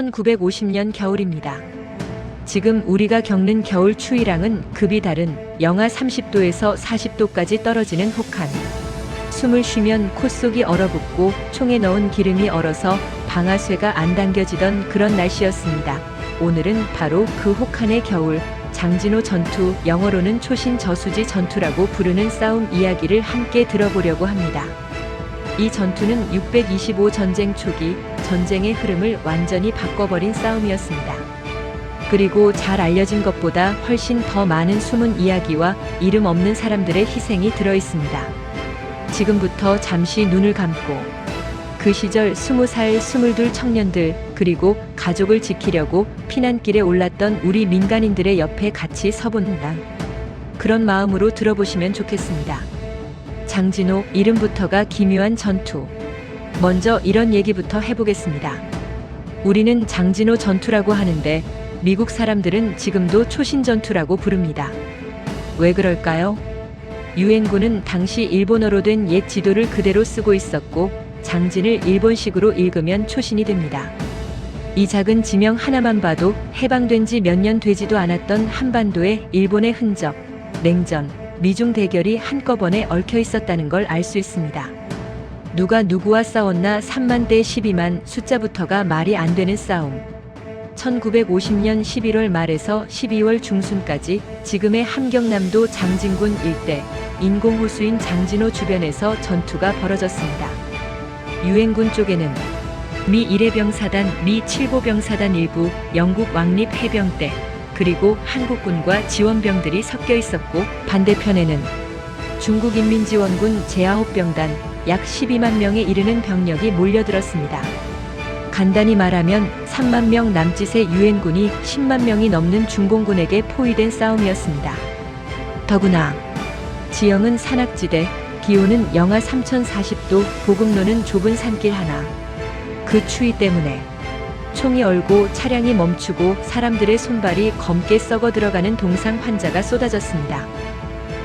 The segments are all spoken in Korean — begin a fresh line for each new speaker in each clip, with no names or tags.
1950년 겨울입니다. 지금 우리가 겪는 겨울 추위랑은 급이 다른 영하 30도에서 40도까지 떨어지는 혹한. 숨을 쉬면 콧속이 얼어붙고 총에 넣은 기름이 얼어서 방아쇠가 안 당겨지던 그런 날씨였습니다. 오늘은 바로 그 혹한의 겨울, 장진호 전투, 영어로는 초신 저수지 전투라고 부르는 싸움 이야기를 함께 들어보려고 합니다. 이 전투는 625 전쟁 초기 전쟁의 흐름을 완전히 바꿔버린 싸움이었습니다. 그리고 잘 알려진 것보다 훨씬 더 많은 숨은 이야기와 이름 없는 사람들의 희생이 들어있습니다. 지금부터 잠시 눈을 감고 그 시절 20살, 22 청년들 그리고 가족을 지키려고 피난길에 올랐던 우리 민간인들의 옆에 같이 서본다. 그런 마음으로 들어보시면 좋겠습니다. 장진호, 이름부터가 기묘한 전투. 먼저 이런 얘기부터 해보겠습니다. 우리는 장진호 전투라고 하는데 미국 사람들은 지금도 초신 전투라고 부릅니다. 왜 그럴까요? 유엔군은 당시 일본어로 된 옛 지도를 그대로 쓰고 있었고 장진을 일본식으로 읽으면 초신이 됩니다. 이 작은 지명 하나만 봐도 해방된 지 몇 년 되지도 않았던 한반도에 일본의 흔적, 냉전, 미중 대결이 한꺼번에 얽혀 있었다는 걸 알 수 있습니다. 누가 누구와 싸웠나 3만 대 12만 숫자부터가 말이 안 되는 싸움. 1950년 11월 말에서 12월 중순까지 지금의 함경남도 장진군 일대 인공호수인 장진호 주변에서 전투가 벌어졌습니다. 유엔군 쪽에는 미 1해병사단, 미 7보병사단 일부, 영국 왕립 해병대, 그리고 한국군과 지원병들이 섞여 있었고 반대편에는 중국인민지원군 제9병단 약 12만 명에 이르는 병력이 몰려들었습니다. 간단히 말하면 3만 명 남짓의 유엔군이 10만 명이 넘는 중공군에게 포위된 싸움이었습니다. 더구나 지형은 산악지대, 기온은 영하 3040도, 보급로는 좁은 산길 하나. 그 추위 때문에 총이 얼고 차량이 멈추고 사람들의 손발이 검게 썩어 들어가는 동상 환자가 쏟아졌습니다.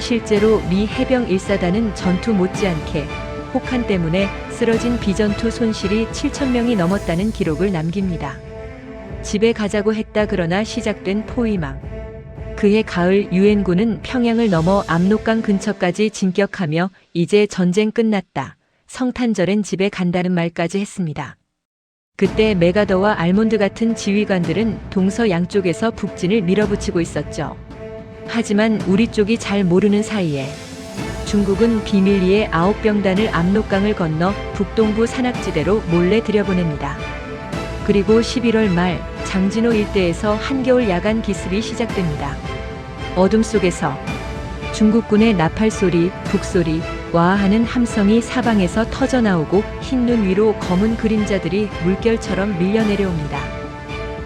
실제로 미 해병 1사단은 전투 못지않게 혹한 때문에 쓰러진 비전투 손실이 7,000명이 넘었다는 기록을 남깁니다. 집에 가자고 했다 그러나 시작된 포위망. 그해 가을 유엔군은 평양을 넘어 압록강 근처까지 진격하며 이제 전쟁 끝났다. 성탄절엔 집에 간다는 말까지 했습니다. 그때 메가더와 알몬드 같은 지휘관들은 동서 양쪽에서 북진을 밀어붙이고 있었죠. 하지만 우리 쪽이 잘 모르는 사이에 중국은 비밀리에 9병단을 압록강을 건너 북동부 산악지대로 몰래 들여보냅니다. 그리고 11월 말 장진호 일대에서 한겨울 야간 기습이 시작됩니다. 어둠 속에서 중국군의 나팔소리, 북소리, 와하는 함성이 사방에서 터져나오고 흰눈 위로 검은 그림자들이 물결처럼 밀려내려옵니다.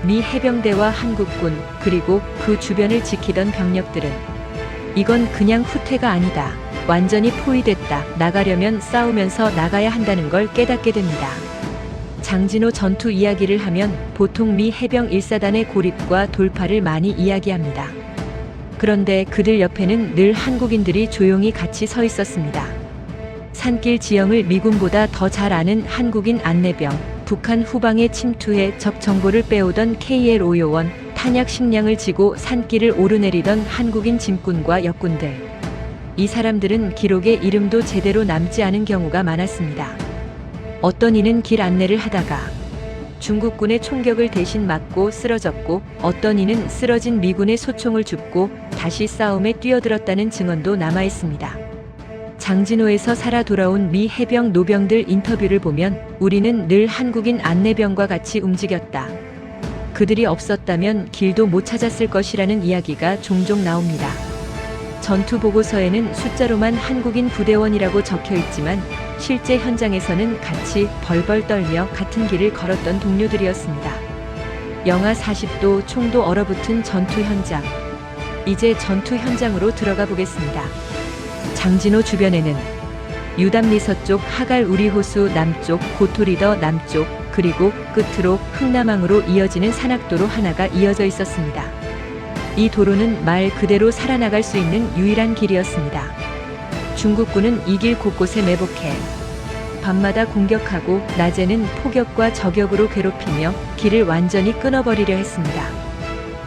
미 해병대와 한국군 그리고 그 주변을 지키던 병력들은 이건 그냥 후퇴가 아니다. 완전히 포위됐다. 나가려면 싸우면서 나가야 한다는 걸 깨닫게 됩니다. 장진호 전투 이야기를 하면 보통 미 해병 1사단의 고립과 돌파를 많이 이야기합니다. 그런데 그들 옆에는 늘 한국인들이 조용히 같이 서 있었습니다. 산길 지형을 미군보다 더 잘 아는 한국인 안내병, 북한 후방에 침투해 적 정보를 빼오던 KL5요원, 탄약 식량을 지고 산길을 오르내리던 한국인 짐꾼과 역군들. 이 사람들은 기록에 이름도 제대로 남지 않은 경우가 많았습니다. 어떤 이는 길 안내를 하다가 중국군의 총격을 대신 맞고 쓰러졌고 어떤 이는 쓰러진 미군의 소총을 줍고 다시 싸움에 뛰어들었다는 증언도 남아있습니다. 장진호에서 살아 돌아온 미 해병 노병들 인터뷰를 보면 우리는 늘 한국인 안내병과 같이 움직였다. 그들이 없었다면 길도 못 찾았을 것이라는 이야기가 종종 나옵니다. 전투 보고서에는 숫자로만 한국인 부대원이라고 적혀 있지만 실제 현장에서는 같이 벌벌 떨며 같은 길을 걸었던 동료들이었습니다. 영하 40도 총도 얼어붙은 전투 현장. 이제 전투 현장으로 들어가 보겠습니다. 장진호 주변에는 유담리 서쪽, 하갈 우리호수 남쪽, 고토리더 남쪽, 그리고 끝으로 흥남항으로 이어지는 산악도로 하나가 이어져 있었습니다. 이 도로는 말 그대로 살아나갈 수 있는 유일한 길이었습니다. 중국군은 이 길 곳곳에 매복해 밤마다 공격하고 낮에는 폭격과 저격으로 괴롭히며 길을 완전히 끊어버리려 했습니다.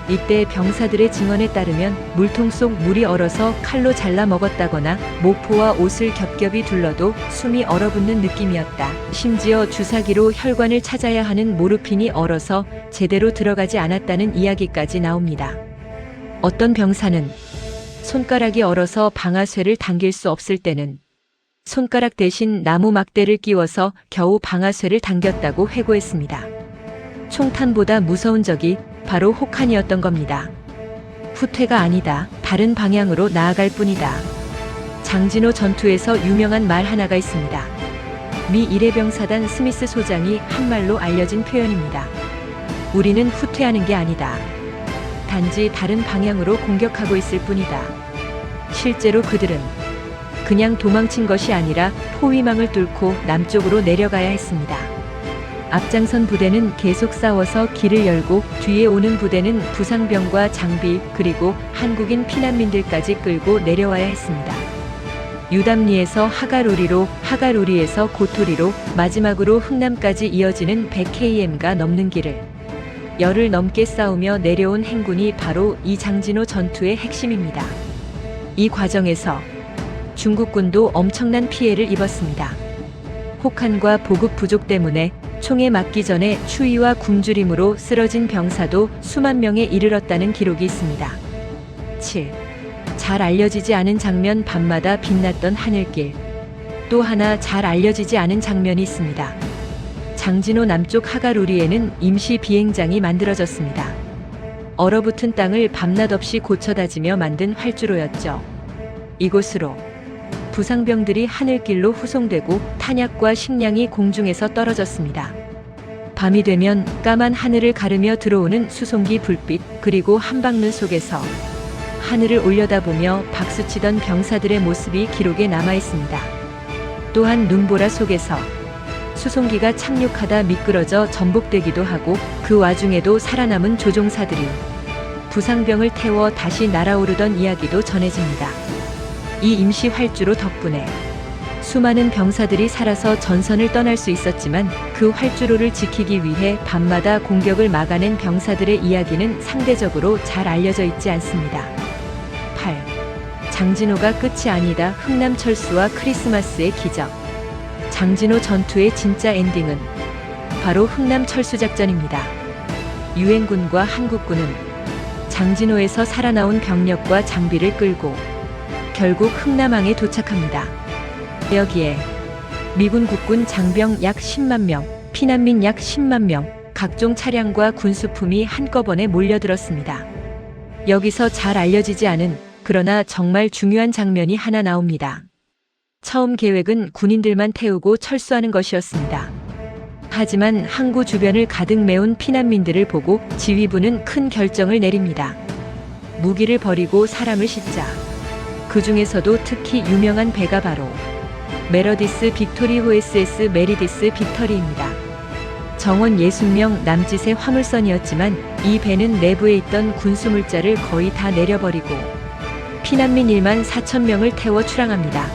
이때 병사들의 증언에 따르면 물통 속 물이 얼어서 칼로 잘라 먹었다거나 모포와 옷을 겹겹이 둘러도 숨이 얼어붙는 느낌이었다. 심지어 주사기로 혈관을 찾아야 하는 모르핀이 얼어서 제대로 들어가지 않았다는 이야기까지 나옵니다. 어떤 병사는 손가락이 얼어서 방아쇠를 당길 수 없을 때는 손가락 대신 나무 막대를 끼워서 겨우 방아쇠를 당겼다고 회고했습니다. 총탄보다 무서운 적이 바로 혹한이었던 겁니다. 후퇴가 아니다. 다른 방향으로 나아갈 뿐이다. 장진호 전투에서 유명한 말 하나가 있습니다. 미 이레병사단 스미스 소장이 한 말로 알려진 표현입니다. 우리는 후퇴하는 게 아니다. 단지 다른 방향으로 공격하고 있을 뿐이다. 실제로 그들은 그냥 도망친 것이 아니라 포위망을 뚫고 남쪽으로 내려가야 했습니다. 앞장선 부대는 계속 싸워서 길을 열고 뒤에 오는 부대는 부상병과 장비 그리고 한국인 피난민들까지 끌고 내려와야 했습니다. 유담리에서 하가루리로, 하가루리에서 고토리로, 마지막으로 흥남까지 이어지는 100km가 넘는 길을 열흘 넘게 싸우며 내려온 행군이 바로 이 장진호 전투의 핵심입니다. 이 과정에서 중국군도 엄청난 피해를 입었습니다. 혹한과 보급 부족 때문에 총에 맞기 전에 추위와 굶주림으로 쓰러진 병사도 수만 명에 이르렀다는 기록이 있습니다. 7. 잘 알려지지 않은 장면. 밤마다 빛났던 하늘길. 또 하나 잘 알려지지 않은 장면이 있습니다. 장진호 남쪽 하가루리에는 임시 비행장이 만들어졌습니다. 얼어붙은 땅을 밤낮 없이 고쳐다지며 만든 활주로였죠. 이곳으로 부상병들이 하늘길로 후송되고 탄약과 식량이 공중에서 떨어졌습니다. 밤이 되면 까만 하늘을 가르며 들어오는 수송기 불빛 그리고 한방눈 속에서 하늘을 올려다보며 박수치던 병사들의 모습이 기록에 남아 있습니다. 또한 눈보라 속에서 수송기가 착륙하다 미끄러져 전복되기도 하고 그 와중에도 살아남은 조종사들이 부상병을 태워 다시 날아오르던 이야기도 전해집니다. 이 임시 활주로 덕분에 수많은 병사들이 살아서 전선을 떠날 수 있었지만 그 활주로를 지키기 위해 밤마다 공격을 막아낸 병사들의 이야기는 상대적으로 잘 알려져 있지 않습니다. 8. 장진호가 끝이 아니다. 흥남철수와 크리스마스의 기적. 장진호 전투의 진짜 엔딩은 바로 흥남철수작전입니다. 유엔군과 한국군은 장진호에서 살아나온 병력과 장비를 끌고 결국 흥남항에 도착합니다. 여기에 미군 국군 장병 약 10만 명, 피난민 약 10만 명, 각종 차량과 군수품이 한꺼번에 몰려들었습니다. 여기서 잘 알려지지 않은 그러나 정말 중요한 장면이 하나 나옵니다. 처음 계획은 군인들만 태우고 철수하는 것이었습니다. 하지만 항구 주변을 가득 메운 피난민들을 보고 지휘부는 큰 결정을 내립니다. 무기를 버리고 사람을 싣자. 그 중에서도 특히 유명한 배가 바로 메러디스 빅토리 호에스에스 메리디스 빅터리입니다. 정원 60명 남짓의 화물선이었지만 이 배는 내부에 있던 군수물자를 거의 다 내려버리고 피난민 1만 4천 명을 태워 출항합니다.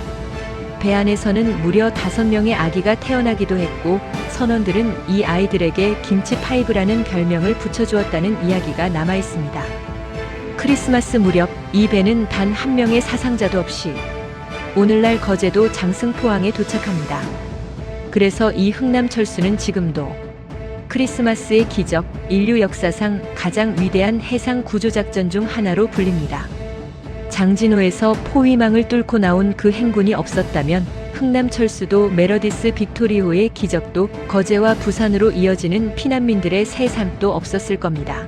배 안에서는 무려 5명의 아기가 태어나기도 했고 선원들은 이 아이들에게 김치 파이브라는 별명을 붙여주었다는 이야기가 남아 있습니다. 크리스마스 무렵 이 배는 단 한 명의 사상자도 없이 오늘날 거제도 장승포항에 도착합니다. 그래서 이 흥남철수는 지금도 크리스마스의 기적, 인류 역사상 가장 위대한 해상 구조작전 중 하나로 불립니다. 장진호에서 포위망을 뚫고 나온 그 행군이 없었다면 흥남철수도 메러디스 빅토리호의 기적도 거제와 부산으로 이어지는 피난민들의 새 삶도 없었을 겁니다.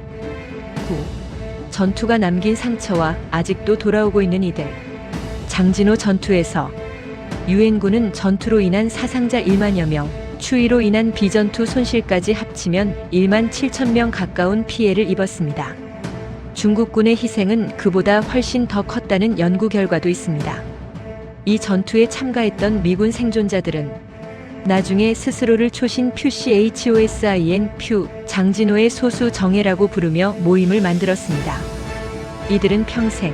9. 전투가 남긴 상처와 아직도 돌아오고 있는 이들. 장진호 전투에서 유엔군은 전투로 인한 사상자 1만여 명, 추위로 인한 비전투 손실까지 합치면 1만 7천 명 가까운 피해를 입었습니다. 중국군의 희생은 그보다 훨씬 더 컸다는 연구 결과도 있습니다. 이 전투에 참가했던 미군 생존자들은 나중에 스스로를 초신 퓨CHOSIN 퓨 장진호의 소수 정예라고 부르며 모임을 만들었습니다. 이들은 평생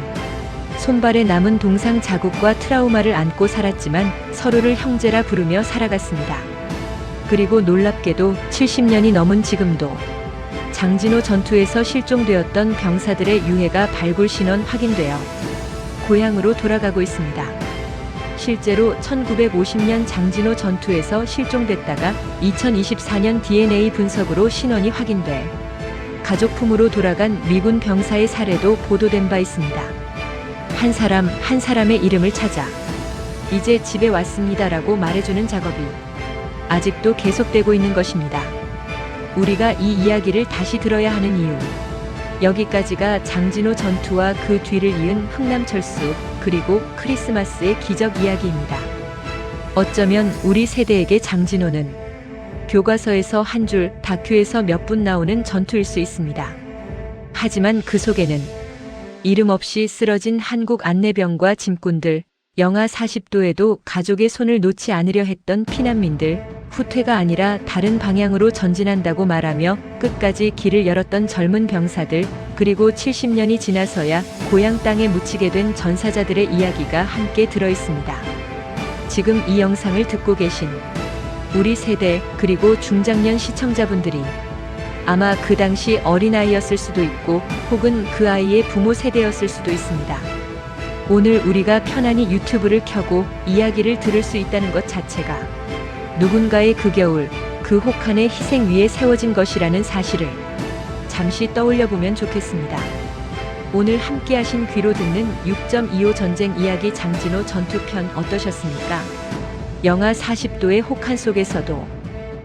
손발에 남은 동상 자국과 트라우마를 안고 살았지만 서로를 형제라 부르며 살아갔습니다. 그리고 놀랍게도 70년이 넘은 지금도 장진호 전투에서 실종되었던 병사들의 유해가 발굴 신원 확인되어 고향으로 돌아가고 있습니다. 실제로 1950년 장진호 전투에서 실종됐다가 2024년 DNA 분석으로 신원이 확인돼 가족품으로 돌아간 미군 병사의 사례도 보도된 바 있습니다. 한 사람 한 사람의 이름을 찾아 이제 집에 왔습니다라고 말해주는 작업이 아직도 계속되고 있는 것입니다. 우리가 이 이야기를 다시 들어야 하는 이유. 여기까지가 장진호 전투와 그 뒤를 이은 흥남철수 그리고 크리스마스의 기적 이야기입니다. 어쩌면 우리 세대에게 장진호는 교과서에서 한 줄, 다큐에서 몇 분 나오는 전투일 수 있습니다. 하지만 그 속에는 이름 없이 쓰러진 한국 안내병과 짐꾼들, 영하 40도에도 가족의 손을 놓지 않으려 했던 피난민들, 후퇴가 아니라 다른 방향으로 전진한다고 말하며 끝까지 길을 열었던 젊은 병사들, 그리고 70년이 지나서야 고향 땅에 묻히게 된 전사자들의 이야기가 함께 들어있습니다. 지금 이 영상을 듣고 계신 우리 세대 그리고 중장년 시청자분들이 아마 그 당시 어린아이였을 수도 있고 혹은 그 아이의 부모 세대였을 수도 있습니다. 오늘 우리가 편안히 유튜브를 켜고 이야기를 들을 수 있다는 것 자체가 누군가의 그 겨울, 그 혹한의 희생 위에 세워진 것이라는 사실을 잠시 떠올려 보면 좋겠습니다. 오늘 함께 하신 귀로 듣는 6.25 전쟁 이야기 장진호 전투편 어떠셨습니까? 영하 40도의 혹한 속에서도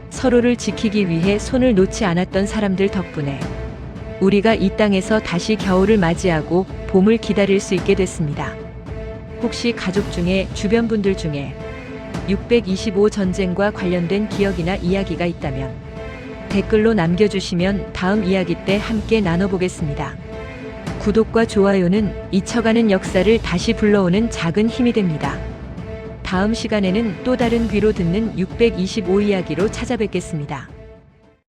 서로를 지키기 위해 손을 놓지 않았던 사람들 덕분에 우리가 이 땅에서 다시 겨울을 맞이하고 봄을 기다릴 수 있게 됐습니다. 혹시 가족 중에 주변 분들 중에 625 전쟁과 관련된 기억이나 이야기가 있다면 댓글로 남겨주시면 다음 이야기 때 함께 나눠보겠습니다. 구독과 좋아요는 잊혀가는 역사를 다시 불러오는 작은 힘이 됩니다. 다음 시간에는 또 다른 귀로 듣는 625 이야기로 찾아뵙겠습니다.